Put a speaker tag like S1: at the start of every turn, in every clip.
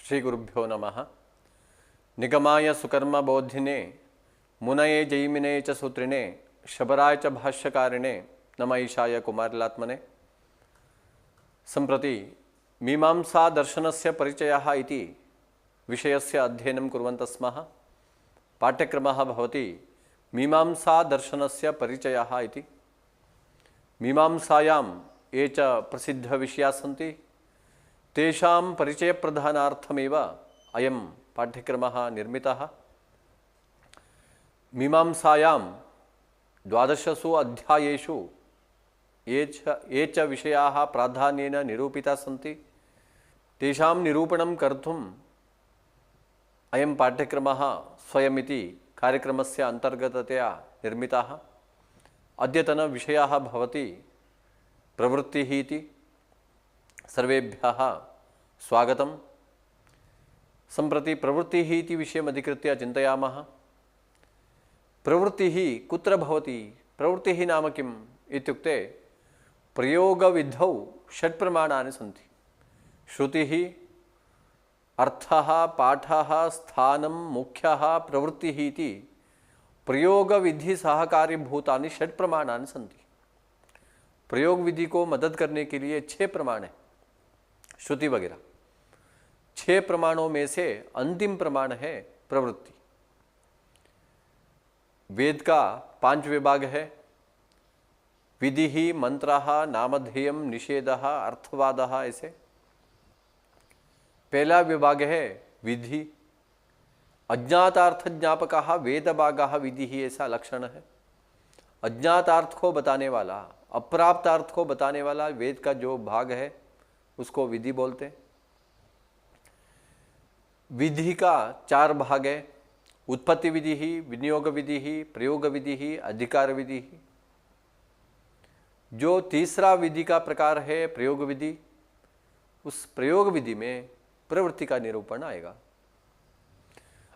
S1: श्री गुरुभ्यो नमः। निगमाय सुकर्म बोधिने मुनये जैमिने च सूत्रिणे शबराय च भाष्यकारिणे नम ईशाय कुमारिलात्मने। सम्प्रति मीमांसा दर्शनस्य परिचयः इति विषयस्य अध्ययनं कुर्वन्तः स्मः। पाठ्यक्रमः भवति मीमांसा दर्शनस्य परिचयः इति। मीमांसायां ये च प्रसिद्धविषयाः सन्ति तेषां परिचयप्रदानार्थमेव अयं पाठ्यक्रमः निर्मितः। मीमांसायां 12 अध्यायेषु ये च विषयाः प्राधान्येन निरूपिताः सन्ति तेषां निरूपणं कर्तुम् अयं पाठ्यक्रमः स्वयमिति कार्यक्रमस्य अन्तर्गततया निर्मितः। अद्यतनविषयः भवति प्रवृत्तिः इति। सर्वेभ्यः स्वागतं। सम्प्रति प्रवृत्तिः इति विषयम् अधिकृत्य चिन्तयामः। प्रवृत्तिः कुत्र भवति? प्रवृत्तिः नाम किम् इत्युक्ते प्रयोगविधौ षट्प्रमाणानि सन्ति। श्रुतिः, अर्थः, पाठः, स्थानं, मुख्यः, प्रवृत्तिः इति प्रयोगविधि-सहकारीभूतानि षट्प्रमाणानि सन्ति। प्रयोग विधि को मदद करने के लिए 6 प्रमाण हैं, श्रुति वगैरह। 6 प्रमाणों में से अंतिम प्रमाण है प्रवृत्ति। वेद का 5 विभाग है। विधि, मंत्रः, नामधेयम, निषेधः, अर्थवादः, ऐसे। पहला विभाग है विधि। अज्ञातार्थ ज्ञापकः वेदभागः विधि, ऐसा लक्षण है। अज्ञातार्थ को बताने वाला, अप्राप्त अर्थ को बताने वाला वेद का जो भाग है उसको विधि बोलते हैं। विधि का 4 भाग है। उत्पत्ति विधि, विनियोग विधि, प्रयोग विधि, अधिकार विधि। जो तीसरा विधि का प्रकार है प्रयोग विधि, उस प्रयोग विधि में प्रवृत्ति का निरूपण आएगा।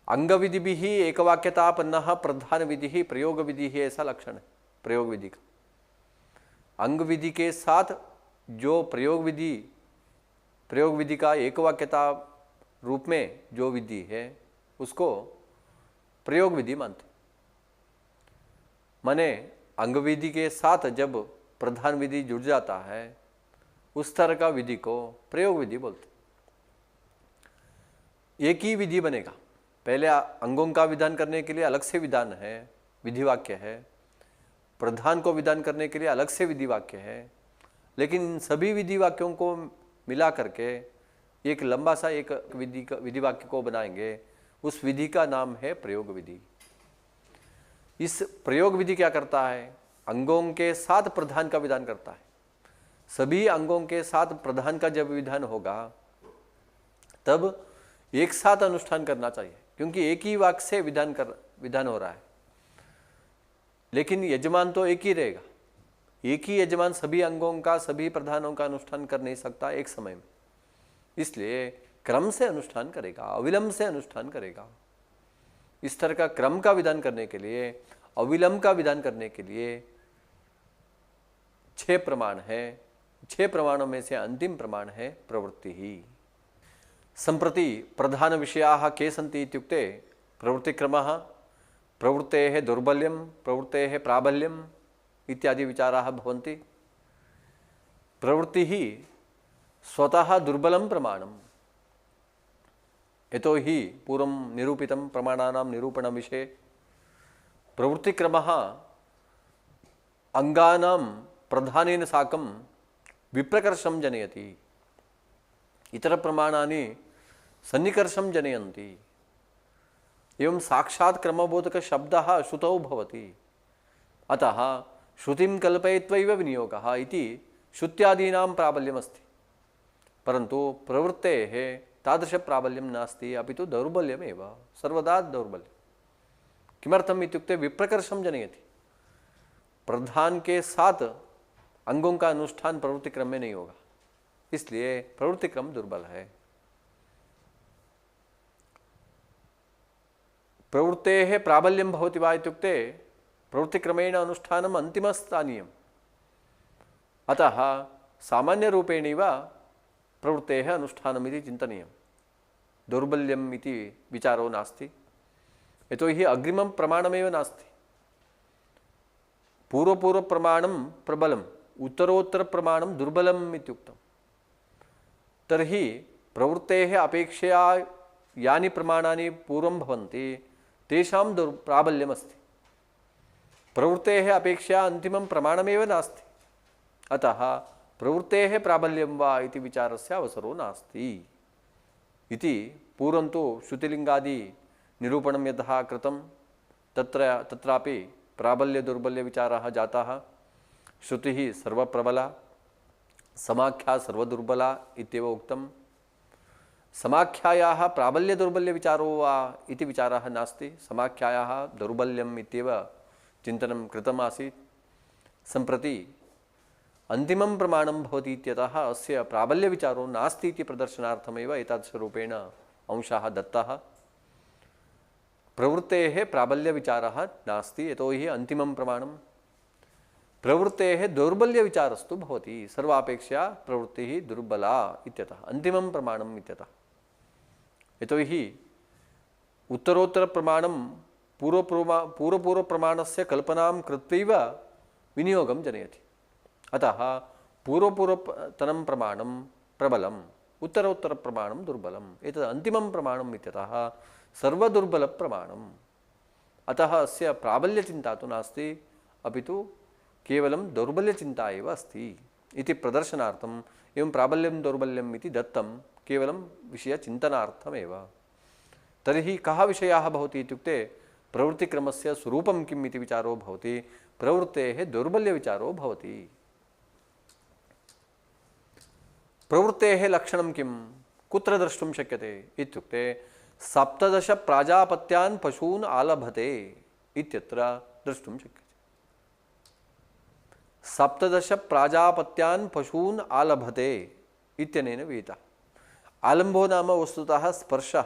S1: अंग विधि भी ही एकवाक्यतापन्नः प्रधान विधि प्रयोग विधि है, ऐसा लक्षण है प्रयोग विधि का। अंग विधि के साथ जो प्रयोग विधि का एकवाक्यता रूप में जो विधि है उसको प्रयोग विधि मानते। माने अंग विधि के साथ जब प्रधान विधि जुड़ जाता है उस तरह का विधि को प्रयोग विधि बोलते। एक ही विधि बनेगा। पहले अंगों का विधान करने के लिए अलग से विधान है, विधि वाक्य है। प्रधान को विधान करने के लिए अलग से विधि वाक्य है। लेकिन इन सभी विधि वाक्यों को मिला करके एक लंबा सा एक विधि वाक्य को बनाएंगे। उस विधि का नाम है प्रयोग विधि। इस प्रयोग विधि क्या करता है? अंगों के साथ प्रधान का विधान करता है। सभी अंगों के साथ प्रधान का जब विधान होगा तब एक साथ अनुष्ठान करना चाहिए, क्योंकि एक ही वाक्य से विधान हो रहा है। लेकिन यजमान तो एक ही रहेगा। एक ही यजमान सभी अंगों का, सभी प्रधानों का अनुष्ठान कर नहीं सकता एक समय में। इसलिए क्रम से अनुष्ठान करेगा, अविलंब से अनुष्ठान करेगा। इस तरह का क्रम का विधान करने के लिए, अविलंब का विधान करने के लिए 6 प्रमाण है। 6 प्रमाणों में से अंतिम प्रमाण है प्रवृत्ति ही। सम्प्रति प्रधान विषयाः के सन्ति इत्युक्ते प्रवृत्तिक्रमः, प्रवृत्तेः दौर्बल्यं, प्रवृत्तेः प्राबल्यम् इत्यादि विचाराः भवन्ति। प्रवृत्तिः स्वतः दुर्बलं प्रमाणम्। यतो हि पूर्वं निरूपितं प्रमाणानां निरूपणविषये प्रवृत्तिक्रमः अङ्गानां प्रधानेन साकं विप्रकर्षं जनयति। इतरप्रमाणानि सन्निकर्षं जनयन्ति। एवं साक्षात् क्रमबोधक शब्दः श्रुतौ भवति। अतः श्रुतिं कल्पयित्वैव विनियोगः इति श्रुत्यादीनां प्राबल्यमस्ति। परन्तु प्रवृत्तेः तादृशप्राबल्यं नास्ति, अपि तु दौर्बल्यमेव, सर्वदा दौर्बल्यं। किमर्थम् इत्युक्ते विप्रकर्षं जनयति। प्रधान के साथ अंगों का अनुष्ठान प्रवृत्ति क्रम में नहीं होगा, इसलिए प्रवृत्ति क्रम दुर्बल है। प्रवृत्तेः प्राबल्यं भवति वा इत्युक्ते प्रवृत्तिक्रमेण अनुष्ठानम् अन्तिमस्थानीयम्। अतः सामान्य रूपेणैव प्रवृत्तेः अनुष्ठानमिति चिन्तनीयम्। दौर्बल्यम् इति विचारो नास्ति। यतोहि अग्रिमं प्रमाणमेव नास्ति। पूर्वपूर्वप्रमाणं प्रबलम्, उत्तरोत्तरप्रमाणं दुर्बलम् इत्युक्तं। तर्हि प्रवृत्तेः अपेक्षया यानि प्रमाणानि पूर्वं भवन्ति तेषां प्राबल्यमस्ति। प्रवृत्तेः अपेक्षया अन्तिमं प्रमाणमेव नास्ति। अतः प्रवृत्तेः प्राबल्यं वा इति विचारस्य अवसरो नास्ति इति पूर्वं तु श्रुतिलिङ्गादि निरूपणं यतः कृतं तत्रापि प्राबल्यदुर्बल्यविचारः जातः। श्रुतिः सर्वप्रबला, समाख्या सर्वदुर्बला इत्येव उक्तं। समाख्यायाः प्राबल्यदुर्बल्यविचारो वा इति विचारः नास्ति। समाख्यायाः दौर्बल्यम् इत्येव चिन्तनं कृतम् आसीत्। सम्प्रति अन्तिमं प्रमाणं भवति इत्यतः अस्य प्राबल्यविचारो नास्ति इति प्रदर्शनार्थमेव एतादृशरूपेण अंशाः दत्ताः। प्रवृत्तेः प्राबल्यविचारः नास्ति, यतोहि अन्तिमं प्रमाणं। प्रवृत्तेः दौर्बल्यविचारस्तु भवति, सर्वापेक्षया प्रवृत्तिः दुर्बला इत्यतः, अन्तिमं प्रमाणम् इत्यतः। यतोहि उत्तरोत्तरप्रमाणं पूर्वपूर्वप्रमाणस्य कल्पनां कृत्वैव विनियोगं जनयति। अतः पूर्वपूर्वतनं प्रमाणं प्रबलम्, उत्तरोत्तरप्रमाणं दुर्बलम्, एतद् अन्तिमं प्रमाणम् इत्यतः सर्वदुर्बलप्रमाणम्। अतः अस्य प्राबल्यचिन्ता तु नास्ति, अपि तु केवलं दौर्बल्यचिन्ता एव अस्ति इति प्रदर्शनार्थम् एवं प्राबल्यं दौर्बल्यम् इति दत्तं, केवलं विषयचिन्तनार्थमेव। तर्हि कः विषयः भवति इत्युक्ते प्रवृत्तिक्रमस्य स्वरूपं किम् इति विचारो भवति, प्रवृत्तेः दौर्बल्यविचारो भवति। प्रवृत्तेः लक्षणं किं, कुत्र द्रष्टुं शक्यते इत्युक्ते 17 प्राजापत्यान् पशून् आलभते इत्यत्र द्रष्टुं शक्यते। 17 प्राजापत्यान् पशून् आलभते इत्यनेन विहितः। आलम्भो नाम वस्तुतः स्पर्शः,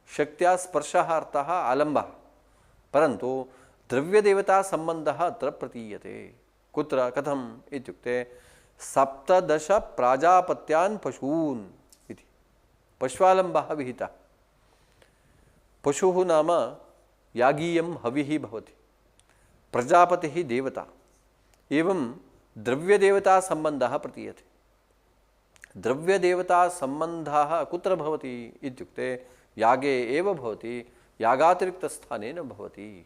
S1: शक्त्या स्पर्शः अर्थः आलम्बः, परन्तु द्रव्यदेवतासम्बन्धः अत्र प्रतीयते। कुत्र कथम् इत्युक्ते 17 प्राजापत्यान् पशून् इति पश्वालम्बः विहितः। पशुः नाम यागीयं हविः भवति, प्रजापतिः देवता, एवं द्रव्यदेवतासम्बन्धः प्रतीयते। द्रव्यदेवतासम्बन्धः कुत्र भवति इत्युक्ते यागे एव भवति, यागातिरिक्तस्थाने न भवति।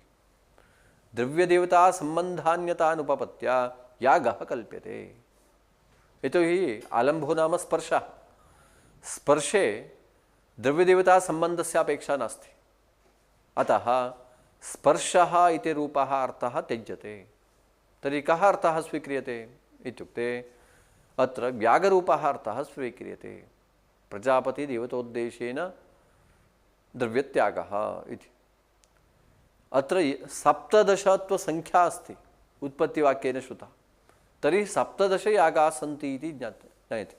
S1: द्रव्यदेवतासम्बन्धान्यतानुपपत्य यागः कल्प्यते। यतोहि आलम्भो नाम स्पर्शः, स्पर्शे द्रव्यदेवतासम्बन्धस्य अपेक्षा नास्ति। अतः स्पर्शः इति रूपः अर्थः त्यज्यते। तर्हि कः अर्थः स्वीक्रियते इत्युक्ते अत्र व्यागरूपः अर्थः स्वीक्रियते। प्रजापतिदेवतोद्देशेन द्रव्यत्यागः इति। अत्र 17 अस्ति उत्पत्तिवाक्येन श्रुता, तर्हि 17 यागाः सन्ति इति ज्ञायते।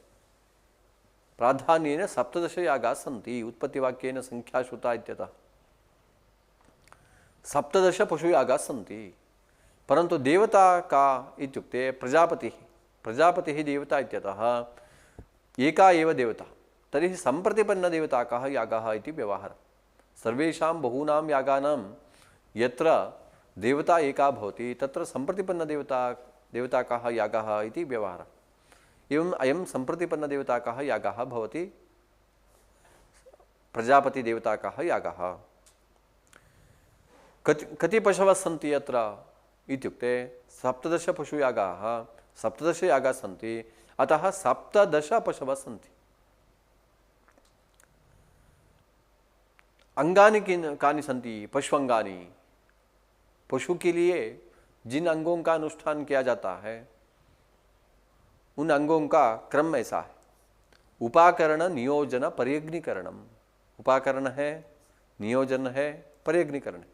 S1: प्राधान्येन 17 यागाः सन्ति, उत्पत्तिवाक्येन संख्या श्रुता इत्यतः 17 पशुयागाः सन्ति। परन्तु देवता का इत्युक्ते प्रजापतिः, प्रजापतिः देवता इत्यतः एका एव देवता। तर्हि सम्प्रतिपन्नदेवता कः यागः इति व्यवहारः। सर्वेषां बहूनां यागानां यत्र देवता एका भवति तत्र सम्प्रतिपन्नदेवता कः यागः इति व्यवहारः। एवम् अयं सम्प्रतिपन्नदेवता कः यागः भवति, प्रजापतिदेवता कः यागः। कति पशवः सन्ति अत्र इत्युक्ते 17 पशुयागाः, 17 यागाः सन्ति, अतः 17 पशवः सन्ति। अंगानि कानि सन्ति, पशुअंगानि। पशु के लिए जिन अंगों का अनुष्ठान किया जाता है उन अंगों का क्रम ऐसा है। उपाकरण, नियोजन, पर्यग्निकरणम। उपाकरण है, नियोजन है, पर्यग्निकरण है।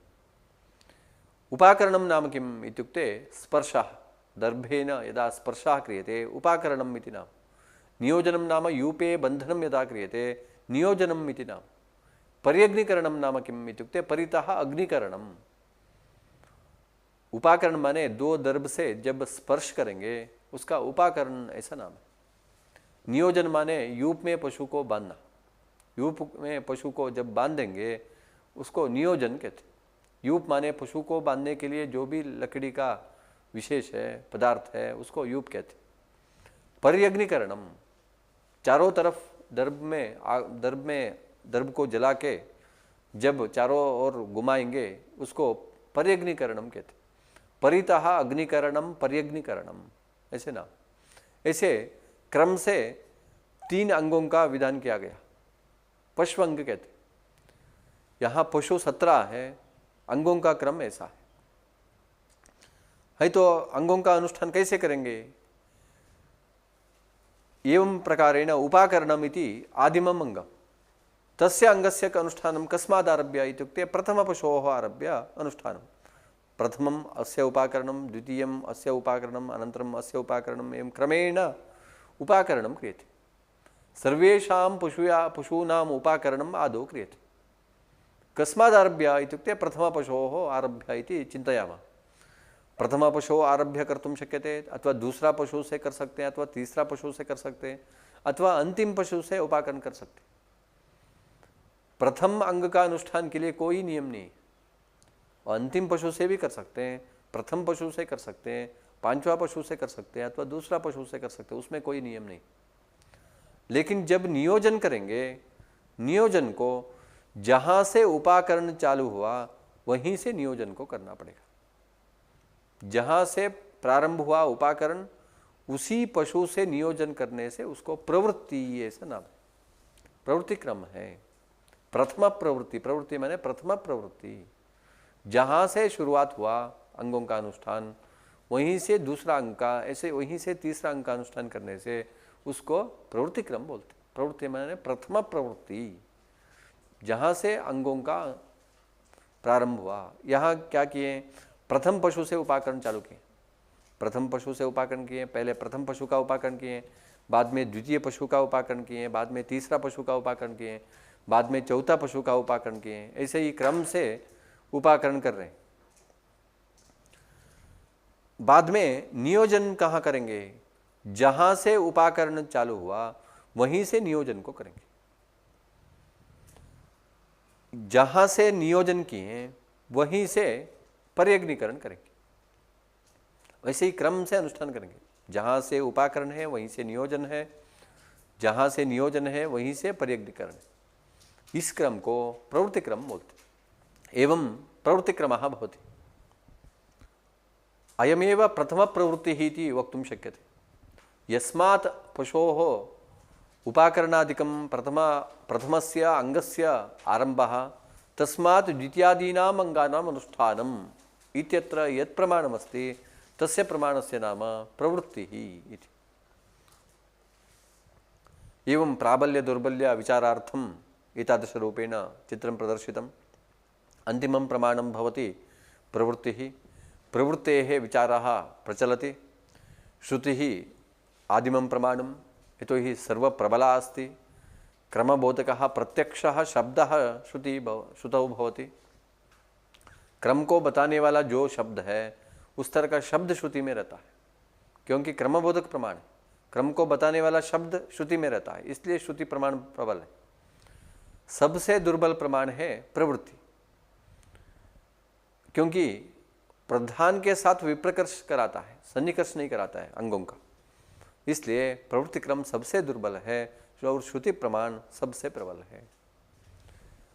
S1: उपाकरणं नाम किम् इत्युक्ते स्पर्शः, दर्भेन यदा स्पर्शः क्रियते उपाकरणम् इति नाम। नियोजनं नाम यूपे बन्धनं यदा क्रियते नियोजनम् इति नाम। पर्यग्निकरणं नाम किम् इत्युक्ते परितः अग्निकरणम्। उपाकरण माने 2 दर्भ से जब स्पर्श करेंगे उसका उपाकरण ऐसा नाम है। नियोजन माने यूप में पशु को बांधना। यूप में पशु को जब बांधेंगे उसको नियोजन कहते हैं। यूप माने पशु को बांधने के लिए जो भी लकड़ी का विशेष है, पदार्थ है, उसको यूप कहते हैं। पर्यग्निकरणम, चारों तरफ दर्भ को जला के जब चारों ओर घुमाएंगे उसको पर्यग्निकरणम कहते। परितः अग्निकरणम पर्यग्निकरणम, ऐसे ना, ऐसे क्रम से 3 अंगों का विधान किया गया। पशु अंग कहते, यहाँ पशु 17 है, अंगों का क्रम ऐसा है। तो अंगों का अनुष्ठान कैसे करेंगे? एवं प्रकारेण उपाकरणम इति आदिमम अंगम तस्य अंगस्य अनुष्ठानं कस्मादारभ्य इत्युक्ते प्रथम पशोः आरभ्य अनुष्ठानं। प्रथमम् अस्य उपाकरणं, द्वितीयम् अस्य उपाकरणम्, अनन्तरम् अस्य उपाकरणम्, एवं क्रमेण उपाकरणं क्रियते। सर्वेषां पशूनाम् उपाकरणम् आदौ क्रियते। कस्मादारभ्य इत्युक्ते प्रथम पशोः आरभ्य इति चिन्तयामः। प्रथम पशु आरभ्य कर्तुं शक्यते, अथवा दूसरा पशु से कर सकते हैं, अथवा तीसरा पशु से कर सकते हैं, अथवा अंतिम पशु से उपाकरण कर सकते हैं। प्रथम अंग का अनुष्ठान के लिए कोई नियम नहीं, और अंतिम पशु से भी कर सकते हैं, प्रथम पशु से कर सकते हैं, 5वां पशु से कर सकते हैं, अथवा दूसरा पशु से कर सकते हैं, उसमें कोई नियम नहीं। लेकिन जब नियोजन करेंगे, नियोजन को जहां से उपाकरण चालू हुआ वहीं से नियोजन को करना पड़ेगा। जहां से प्रारंभ हुआ उपाकरण, उसी पशु से नियोजन करने से उसको प्रवृत्ति ऐसा नाम, प्रवृत्ति क्रम है। प्रथम प्रवृत्ति, प्रवृत्ति माने प्रथम प्रवृत्ति, जहां से शुरुआत हुआ अंगों का अनुष्ठान, वहीं से दूसरा अंग का, ऐसे वहीं से तीसरा अंग का अनुष्ठान करने से उसको प्रवृत्ति क्रम बोलते। प्रवृत्ति माने प्रथम प्रवृत्ति, जहां से अंगों का प्रारंभ हुआ। यहाँ क्या किए? प्रथम पशु से उपाकरण चालू किए, प्रथम पशु से उपाकरण किए, पहले प्रथम पशु का उपाकरण किए, बाद में द्वितीय पशु का उपाकरण किए, बाद में तीसरा पशु का उपाकरण किए, बाद में चौथा पशु का उपाकरण किए। ऐसे ही क्रम से उपाकरण कर रहे हैं। बाद में नियोजन कहाँ करेंगे? जहां से उपाकरण चालू हुआ वहीं से नियोजन को करेंगे। जहां से नियोजन किए वहीं से पर्यग्निकरण करेंगे। वैसे ही क्रम से अनुष्ठान करेंगे। जहां से उपाकरण है वहीं से नियोजन है, जहां से नियोजन है वहीं से पर्यग्निकरण है। इस क्रम को प्रवृत्ति क्रम बोलते। एवं प्रवृत्ति क्रमः भवति। अयमेव प्रथम प्रवृत्तिः इति वक्तुं शक्यते। यस्मात् पशोः उपाकरणादिकं प्रथमस्य अंगस्य आरंभः, तस्मात् द्वितीयादीनाम् अंगानाम् अनुष्ठानम् इत्यत्र यत् प्रमाणमस्ति तस्य प्रमाणस्य नाम प्रवृत्तिः इति। एवं प्राबल्य दुर्बल्य विचारार्थम् एतादृशरूपेण चित्रं प्रदर्शितम्। अन्तिमं प्रमाणं भवति प्रवृत्तिः। प्रवृत्तेः विचारः प्रचलति। श्रुतिः आदिमं प्रमाणं, यतोहि सर्वप्रबला अस्ति। क्रमबोधकः प्रत्यक्षः शब्दः श्रुतौ भवति। क्रम को बताने वाला जो शब्द है उस तरह का शब्द श्रुति में रहता है, क्योंकि क्रमबोधक प्रमाण है। क्रम को बताने वाला शब्द श्रुति में रहता है, इसलिए श्रुति प्रमाण प्रबल है। सबसे दुर्बल प्रमाण है प्रवृत्ति, क्योंकि प्रधान के साथ विप्रकर्ष कराता है, सन्निकर्ष नहीं कराता है अंगों का। इसलिए प्रवृत्ति क्रम सबसे दुर्बल है और श्रुति प्रमाण सबसे प्रबल है।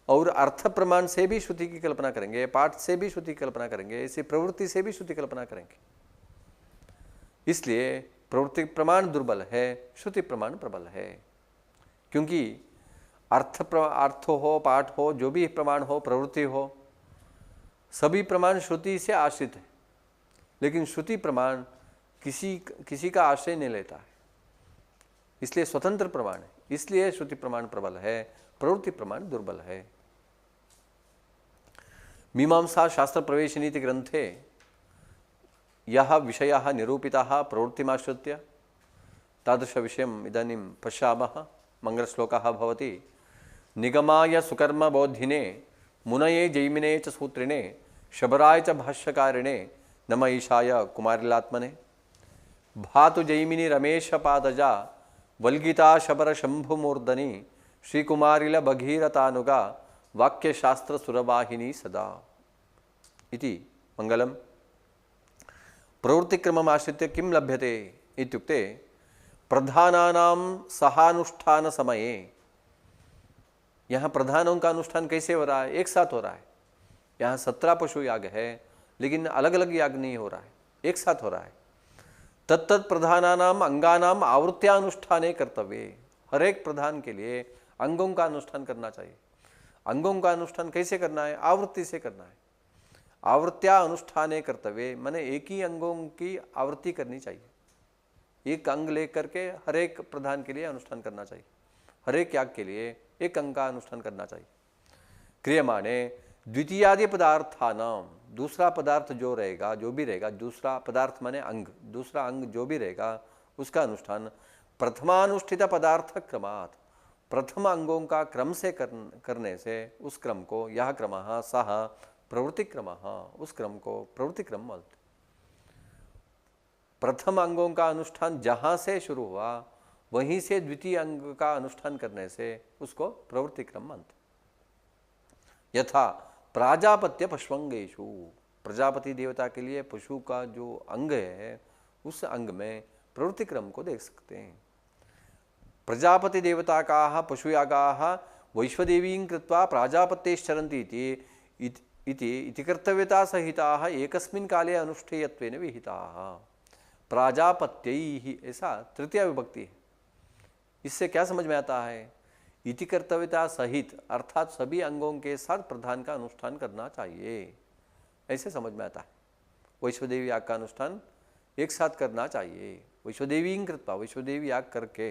S1: और अर्थ प्रमाण से भी श्रुति की कल्पना करेंगे, पाठ से भी श्रुति की कल्पना करेंगे, इसी प्रवृत्ति से भी श्रुति कल्पना करेंगे। इसलिए प्रवृत्ति प्रमाण दुर्बल है, श्रुति प्रमाण प्रबल है। क्योंकि अर्थ हो, पाठ हो, जो भी प्रमाण हो, प्रवृत्ति हो, सभी प्रमाण श्रुति से आश्रित है। लेकिन श्रुति प्रमाण किसी का आश्रय नहीं लेता है, इसलिए स्वतंत्र प्रमाण है। इसलिए श्रुति प्रमाण प्रबल है, प्रवृत्ति प्रमाण दुर्बल है। मीमांसा शास्त्र प्रवेशनीति ग्रंथे यः विषयः निरूपिताः प्रवृत्तिमाश्रित्य तादृश विषयम् इदानीं पश्यामः। मंगलश्लोकः भवति। निगमाय सुकर्म बोधिने मुनये जैमिने च सूत्रिणे शबराय च भाष्यकारिणे नम ईशाय कुमारिलात्मने भातु जैमिनी रमेश पादजा वल्गिता शबर शंभुमूर्धनि श्री कुमारिल भगीरथानुगा वाक्य शास्त्र सुरवाहिनी सदा इति मंगलम। प्रवृत्तिक्रमम् आश्रित्य किं लभ्यते इत्युक्ते प्रधानानां सहानुष्ठान समये, यहाँ प्रधानों का अनुष्ठान कैसे हो रहा है? एक साथ हो रहा है। यहाँ 17 पशु याग है, लेकिन अलग अलग याग नहीं हो रहा है, एक साथ हो रहा है। तत्तत् प्रधानानाम अंगानाम आवृत्त्यानुष्ठाने कर्तव्ये, हर एक प्रधान के लिए अंगों का अनुष्ठान करना चाहिए। अंगों का अनुष्ठान कैसे करना है? आवृत्ति से करना है। आवृत्त्या अनुष्ठाने कर्तव्ये माने एक ही अंगों की आवृत्ति करनी चाहिए। एक अंग लेकर के हर एक प्रधान के लिए अनुष्ठान करना चाहिए। हर एक याग के लिए एक अंग का अनुष्ठान करना चाहिए। क्रियमाणे द्वितीयादि पदार्थानाम, दूसरा पदार्थ जो रहेगा, जो भी रहेगा, दूसरा पदार्थ माने अंग, दूसरा अंग जो भी रहेगा उसका अनुष्ठान प्रथमानुष्ठित पदार्थ क्रमात्, प्रथम अंगों का क्रम से करने से उस क्रम को, यह क्रमः सह प्रवृत्ति क्रमः, उस क्रम को प्रवृत्ति क्रम बोलते। प्रथम अंगों का अनुष्ठान जहां से शुरू हुआ वहीं से द्वितीय अंग का अनुष्ठान करने से उसको प्रवृत्ति क्रम मानते। यथा प्राजापत्य पशुअंगेषु, प्रजापति देवता के लिए पशु का जो अंग है उस अंग में प्रवृत्ति क्रम को देख सकते हैं। प्रजापति देवता का पशुयागाः वैश्वदेवीं कृत्वा प्राजापत्यैश्चरन्ति इति कर्तव्यता सहिताः एकस्मिन् काले अनुष्ठेयत्वेन विहिताः। प्राजापत्यैः ऐसा तृतीय विभक्ति है। इससे क्या समझ में आता है? इति कर्तव्यता सहित अर्थात सभी अंगों के साथ प्रधान का अनुष्ठान करना चाहिए, ऐसे समझ में आता है। वैश्वदेवी याग का अनुष्ठान एक साथ करना चाहिए। वैश्वदेवी कृत्वा, वैश्वदेवी याग करके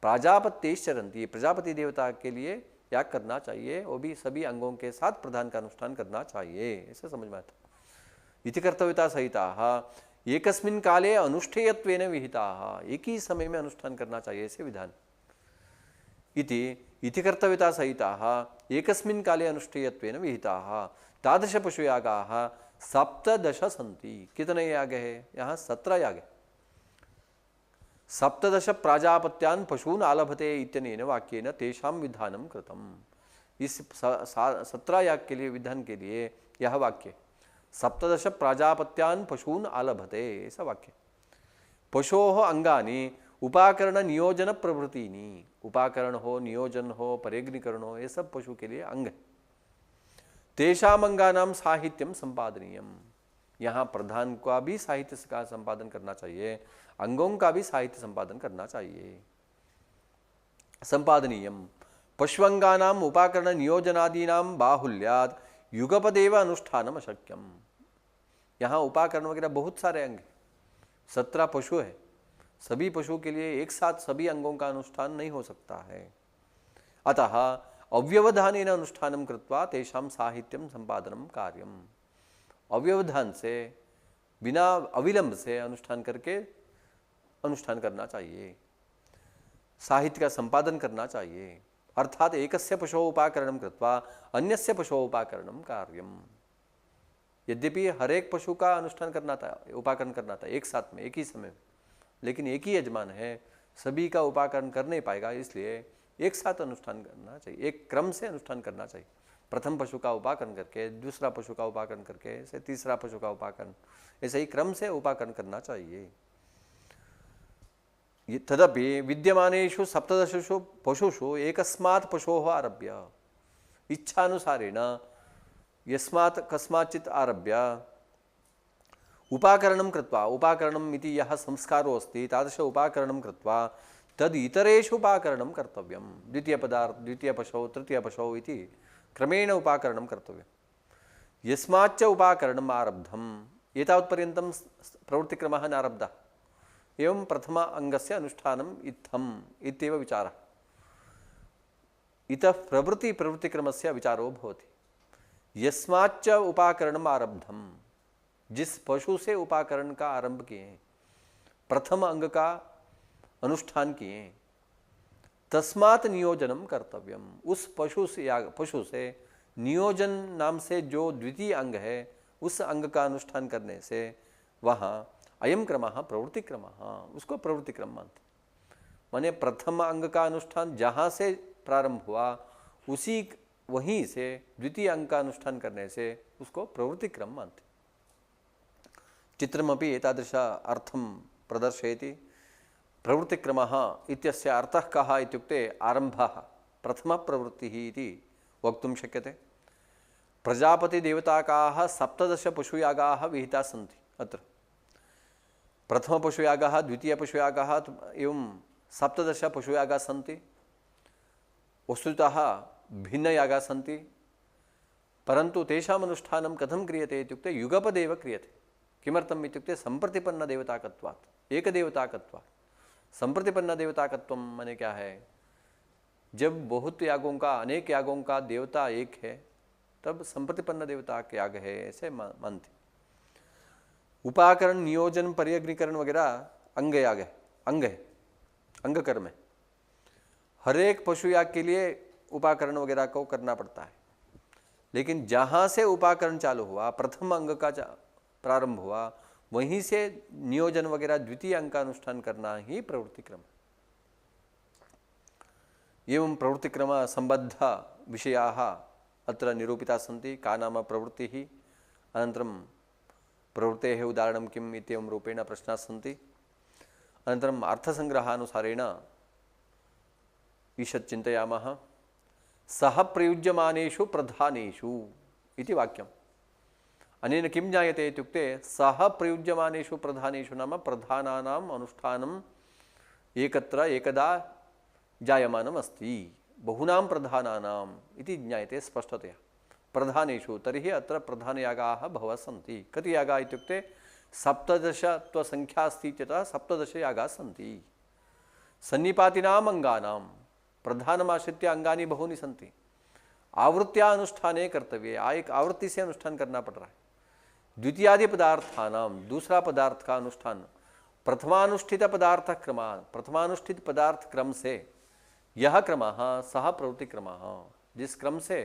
S1: प्राजापत्यैश्चरन्ति, प्रजापति देवता के लिए याग करना चाहिए, वो भी सभी अंगों के साथ प्रधान का अनुष्ठान करना चाहिए, ऐसे समझ में आता। इति कर्तव्यता सहिताः एकस्मिन् काले अनुष्ठेयत्वेन विहिताः, एक ही समय में अनुष्ठान करना चाहिए, ऐसे विधान। इति कर्तव्यता सहिताः एकस्मिन् काले अनुष्ठेयत्वेन विहिताः। तादृश पशुयागाः 17 सन्ति। कितने याग है? यहाँ 17 याग है। 17 प्राजापत्यान् पशून् आलभते इत्यनेन वाक्येन तेषां विधानं कृतम्। इस 17 याग के लिए, विधान के लिए यह वाक्य 17 प्राजापत्यान् पशून् आलभते, ऐसा वाक्य। पशोः अंगानि उपाकरण नियोजन प्रभृतिनी, उपाकरण हो, नियोजन हो, परेग्निकरण हो, ये सब पशु के लिए अंग है। तेषाम् अंगानां साहित्यम संपादनीयम, यहाँ प्रधान का भी साहित्य का संपादन करना चाहिए, अंगों का भी साहित्य संपादन करना चाहिए। संपादनीयम पश्वंगानाम उपाकरण नियोजनादीनाम बाहुल्याद युगपदेव अनुष्ठानम अशक्यम। यहाँ उपाकरण वगैरह बहुत सारे अंग, 17 पशु है, सभी पशु के लिए एक साथ सभी अंगों का अनुष्ठान नहीं हो सकता है। अतः अव्यवधानेन अनुष्ठानम कृत्वा तेषां साहित्यम संपादनम कार्यम, अव्यवधान से, बिना अविलंब से अनुष्ठान करके अनुष्ठान करना चाहिए, साहित्य का संपादन करना चाहिए। अर्थात एकस्य पशोः उपाकरणं कृत्वा अन्यस्य पशोः उपाकरणं कार्यम। यद्यपि हर एक पशु का अनुष्ठान करना था, उपाकरण करना था एक साथ में, एक ही समय में, लेकिन एक ही यजमान है, सभी का उपाकरण कर नहीं पाएगा, इसलिए एक साथ अनुष्ठान करना चाहिए, एक क्रम से अनुष्ठान करना चाहिए। प्रथम पशु का उपाकरण करके, दूसरा पशु का उपाकरण करके, ऐसे तीसरा पशु का उपाकरण, ऐसे ही क्रम से उपाकरण करना चाहिए। तदपि विद्यमानेषु 17 पशुषु एकस्मात् पशोः आरभ्य इच्छानुसारेण यस्मात् कस्माचित् आरभ्य उपाकरणं कृत्वा, उपाकरणम् इति यः संस्कारो अस्ति तादृश उपाकरणं कृत्वा तद् इतरेषु उपाकरणं कर्तव्यं। द्वितीयपशौ तृतीयपशौ इति क्रमेण उपाकरणं कर्तव्यं। यस्माच्च उपाकरणम् आरब्धम्, एतावत्पर्यन्तं प्रवृत्तिक्रमः नारब्धः, एवं प्रथम अंगस्य अनुष्ठानम् इत्थम् इत्येव विचारः। इतः प्रवृत्तिक्रमस्य विचारो भवति। यस्माच्च उपाकरणम् आरब्धम्, जिस पशु से उपाकरण का आरंभ किए, प्रथम अंग का अनुष्ठान किए, तस्मात् नियोजनम कर्तव्यम, उस पशु से नियोजन नाम से जो द्वितीय अंग है उस अंग का अनुष्ठान करने से वहाँ अयम क्रमः प्रवृत्ति क्रमः, उसको प्रवृत्ति क्रम मानते। माने प्रथम अंग का अनुष्ठान जहाँ से प्रारंभ हुआ उसी वहीं से द्वितीय अंग का अनुष्ठान करने से उसको प्रवृत्ति क्रम मानते। चित्रमपि एतादृश अर्थं प्रदर्शयति। प्रवृत्तिक्रमः इत्यस्य अर्थः कः इत्युक्ते आरम्भः प्रथमप्रवृत्तिः इति वक्तुं शक्यते। प्रजापतिदेवताकाः 17 पशुयागाः विहिताः सन्ति अत्र। प्रथमपशुयागः, द्वितीयपशुयागः एवं 17 पशुयागाः सन्ति। वस्तुतः भिन्नयागाः सन्ति, परन्तु तेषाम् अनुष्ठानं कथं क्रियते इत्युक्ते युगपदेव क्रियते। किमर्थम् इत्युक्ते सम्प्रतिपन्नदेवताकत्वात्, एकदेवताकत्वात्। सम्प्रतिपन्नदेवताकत्वं माने क्या है? जब बहुत यागों का, अनेक यागों का देवता एक है तब संप्रतिपन्न देवता के याग है ऐसे मानते। उपाकरण, नियोजन, पर्यग्नीकरण वगैरह अंग याग है, अंग कर्म है। हर एक पशु याग के लिए उपाकरण वगैरह को करना पड़ता है, लेकिन जहाँ से उपाकरण चालू हुआ, प्रथम अंग का प्रारंभ हुआ, वहीं से नियोजन वगैरह द्वितीय अंग का अनुष्ठान करना ही प्रवृत्ति क्रम। एवं प्रवृत्तिक्रम संबद्ध विषयाः अत्र निरूपिताः सन्ति। का नाम प्रवृत्तिः, अनन्तरं प्रवृत्तेः उदाहरणं किम् इत्येवं रूपेण प्रश्नाः सन्ति। अनन्तरम् अर्थसंग्रहानुसारेण ईषत् चिन्तयामः। सह प्रयुज्यमानेषु प्रधानेषु इति वाक्यम्। अनेन किं ज्ञायते इत्युक्ते सह प्रयुज्यमानेषु प्रधानेषु नाम प्रधानानाम् अनुष्ठानम् एकत्र एकदा जायमानम् अस्ति, बहूनां प्रधानानाम् इति ज्ञायते स्पष्टतया। प्रधानेषु तर्हि अत्र प्रधानयागाः बहवः सन्ति। कति यागाः इत्युक्ते 17 त्वसंख्या अस्ति इत्यतः 17 यागाः सन्ति। सन्निपातिनाम् अंगानां, प्रधानमाश्रित्य अंगानि बहूनि सन्ति। आवृत्त्या अनुष्ठाने कर्तव्ये, एक आवृत्ति से अनुष्ठान करना पड़ रहा है। द्वितीयादि पदार्थानां, दूसरा पदार्थ का अनुष्ठान प्रथमानुष्ठित पदार्थ क्रम, प्रथमानुष्ठित पदार्थ क्रम से यह क्रम सह प्रवृत्ति क्रम, जिस क्रम से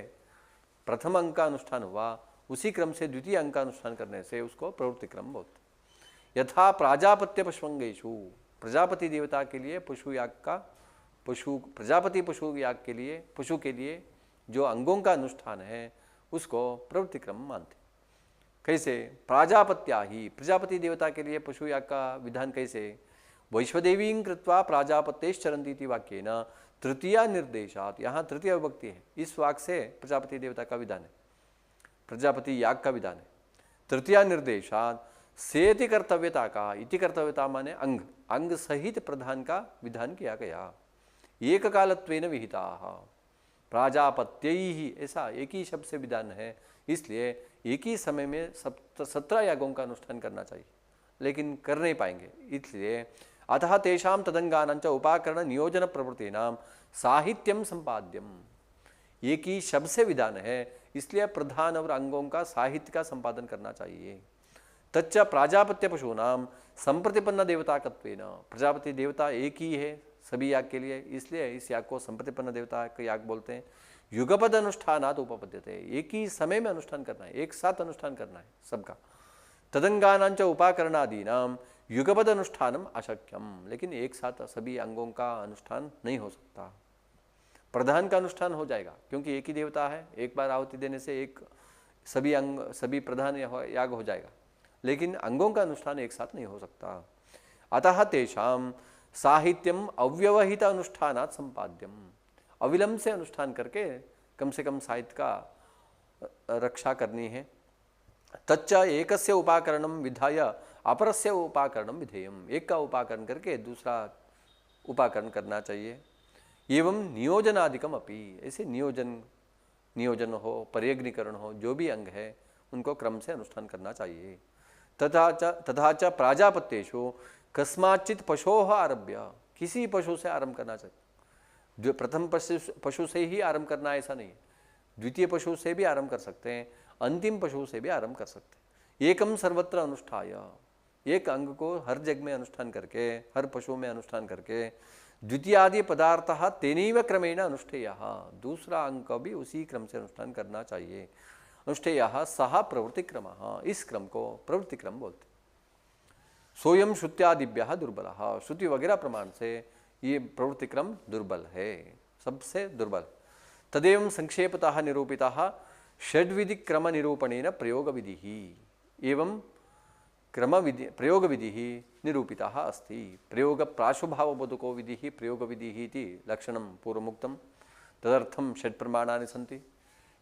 S1: प्रथम अंक का अनुष्ठान हुआ उसी क्रम से द्वितीय अंक का अनुष्ठान करने से उसको प्रवृत्ति क्रम बोलते। यथा प्राजापत्य पशुअंगेषु, प्रजापति देवता के लिए पशु याग का, प्रजापति पशु याग के लिए, पशु के लिए जो अंगों का अनुष्ठान है उसको प्रवृत्ति क्रम मानते। कैसे? प्राजापत्या ही, प्रजापति देवता के लिए पशु याग का विधान कैसे? वैश्वदेवीं कृत्वा प्राजापत्यश्चरन्ति इति वाक्येन तृतीया निर्देशात, यहाँ तृतीय विभक्ति है, इस वाक्य से प्रजापति देवता का विधान है, प्रजापति याग का विधान है। तृतीया निर्देशात सेति कर्तव्यता का, इति कर्तव्यता माने अंग, अंग सहित प्रधान का विधान किया गया। एक कालत्वेन विहिताः प्राजापत्यैः, ऐसा एक ही शब्द से विधान है, इसलिए एक ही समय में 17 यागों का अनुष्ठान करना चाहिए, लेकिन कर नहीं पाएंगे। इसलिए अतः तेषां तदंगानां च उपाकरण नियोजन प्रवृत्तीनां साहित्यम संपाद्यम, एक ही शब्द से विधान है, इसलिए प्रधान और अंगों का साहित्य का संपादन करना चाहिए। तच्च प्राजापत्य पशूनां संप्रतिपन्न देवताकत्वेन, प्रजापति देवता एक ही है सभी याग के लिए, इसलिए इस याग को संप्रतिपन्न देवता का याग बोलते हैं। युगपद अनुष्ठानात् उपपद्यते, एक ही समय में अनुष्ठान करना है, एक साथ अनुष्ठान करना है सबका। तदंगानांच उपाकरणादीनां युगपद अनुष्ठानम अशक्यम, लेकिन एक साथ सभी अंगों का अनुष्ठान नहीं हो सकता। प्रधान का अनुष्ठान हो जाएगा क्योंकि एक ही देवता है, एक बार आहुति देने से एक सभी अंग, सभी प्रधान याग हो जाएगा, लेकिन अंगों का अनुष्ठान एक साथ नहीं हो सकता। अतः तेषां साहित्यम अव्यवहित अनुष्ठानात् संपाद्यम, अविलंब से अनुष्ठान करके कम से कम साहित्य का रक्षा करनी है। तच्च एकस्य उपाकरणं विधाय अपरस्य उपाकरणं विधेयम, एक का उपाकरण करके दूसरा उपाकरण करना चाहिए। एवं नियोजनादिकम अपि, ऐसे नियोजन हो, पर्यग्नीकरण हो, जो भी अंग है उनको क्रम से अनुष्ठान करना चाहिए। तथा च प्राजापत्येषु कस्माचित पशोः आरभ्य, किसी पशु से आरंभ करना चाहिए। जो प्रथम पशु से ही आरंभ करना ऐसा नहीं है, द्वितीय पशु से भी आरंभ कर सकते हैं, अंतिम पशु से भी आरंभ कर सकते हैं। एकम सर्वत्र अनुष्ठाय, एक अंग को हर जग में अनुष्ठान करके, हर पशु में अनुष्ठान करके, द्वितीयादि पदार्थः तेनैव क्रमेण अनुष्ठेयः, दूसरा अंग का भी उसी क्रम से अनुष्ठान करना चाहिए। अनुष्ठेयः सह प्रवृत्ति क्रमः, इस क्रम को प्रवृत्ति क्रम बोलते। सोयम श्रुत्यादिभ्यः दुर्बलः, श्रुति वगैरह प्रमाण से ये प्रवृत्ति क्रम दुर्बल है। सबसे दुर्बल। तदेवं संक्षेपतः निरूपितः षड्विधि क्रम निरूपणेन प्रयोग विधि एवं क्रम विधि प्रयोग विधि निरूपितः अस्ति। प्रयोग प्राशुभावबोधको विधि प्रयोग विधि इति लक्षणं पूर्वमुक्तं। तदर्थं षट् प्रमाणानि सन्ति।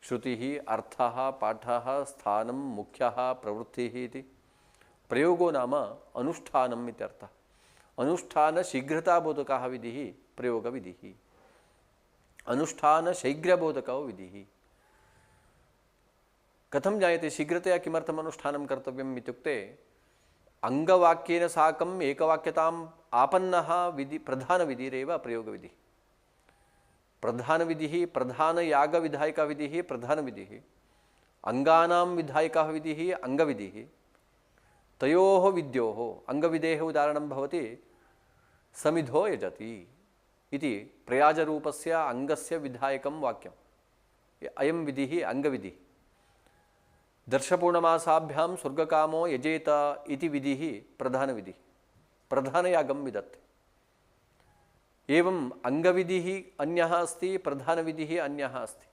S1: श्रुतिः, अर्थः, पाठः, स्थानं, मुख्यः, प्रवृत्तिः इति। प्रयोगो नाम अनुष्ठानम् इत्यर्थः। अनुष्ठान शीघ्रताबोधकः विधिः प्रयोग विधिः। अनुष्ठान शीघ्रबोधको विधिः। कथं ज्ञायते शीघ्रतया किमर्थम् अनुष्ठानं कर्तव्यम् इत्युक्ते अंगवाक्येन साकम् एकवाक्यताम् आपन्नः विधि प्रधानविधिरेव प्रयोगविधिः। प्रधानविधिः प्रधानयागविधायकविधिः प्रधानविधिः, अंगानां विधायकः विधिः अंगविधिः। तयोः विद्योः अंगविधेः उदाहरणं भवति समिधो यजति इति प्रयाजरूपस्य अंगस्य विधायकं वाक्यम्। अयं विधिः अंगविधिः। दर्शपूर्णमासाभ्यां स्वर्गकामो यजेत इति विधिः प्रधानविधिः, प्रधानयागं विधत्ते। एवं अंगविधिः अन्यः अस्ति, प्रधानविधिः अन्यः अस्ति।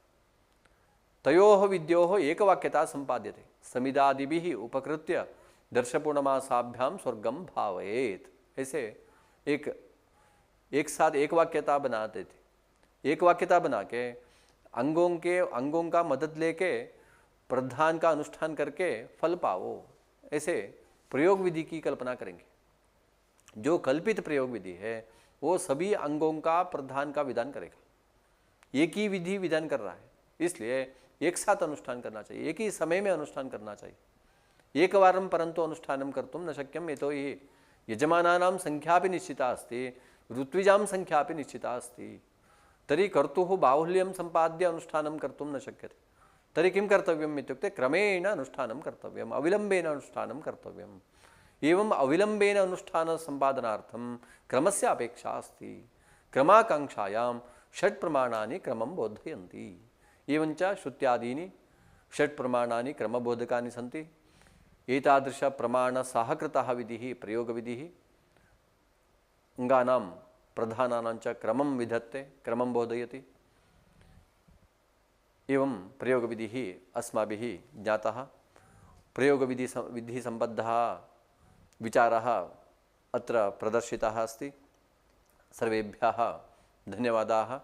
S1: तयोः विद्योः एकवाक्यता संपाद्यते। समिदादिभिः उपकृत्य दर्शपूर्णमासाभ्यां स्वर्गं भावयेत्। ऐसे एक साथ एक वाक्यता बनाते थे। एक वाक्यता बना के अंगों का मदद लेके प्रधान का अनुष्ठान करके फल पाओ, ऐसे प्रयोग विधि की कल्पना करेंगे। जो कल्पित प्रयोग विधि है वो सभी अंगों का प्रधान का विधान करेगा। एक ही विधि विधान कर रहा है, इसलिए एक साथ अनुष्ठान करना चाहिए, एक ही समय में अनुष्ठान करना चाहिए। एक वारं परंतु अनुष्ठानं कर्तुं न शक्यं यतोहि यजमानानां संख्यापि निश्चिता अस्ति, ऋत्विजां संख्यापि निश्चिता अस्ति। तर्हि कर्तुः बाहुल्यं सम्पाद्य अनुष्ठानं कर्तुं न शक्यते। तर्हि किं कर्तव्यम् इत्युक्ते क्रमेण अनुष्ठानं कर्तव्यम्, अविलम्बेन अनुष्ठानं कर्तव्यम्। एवम् अविलम्बेन अनुष्ठान सम्पादनार्थं क्रमस्य अपेक्षा अस्ति। क्रमाकाङ्क्षायां षट् प्रमाणानि क्रमं बोधयन्ति। एवञ्च श्रुत्यादीनि षट् प्रमाणानि क्रमबोधकानि सन्ति। एतादृश प्रमाणसहकृतः विधिः प्रयोगविधिः। अंगानां प्रधानानां च क्रमं विधत्ते, क्रमं बोधयति। एवं प्रयोगविधिः अस्माभिः ज्ञातः। प्रयोगविधि सम्बद्धः विचारः अत्र प्रदर्शितः अस्ति। सर्वेभ्यः धन्यवादाः।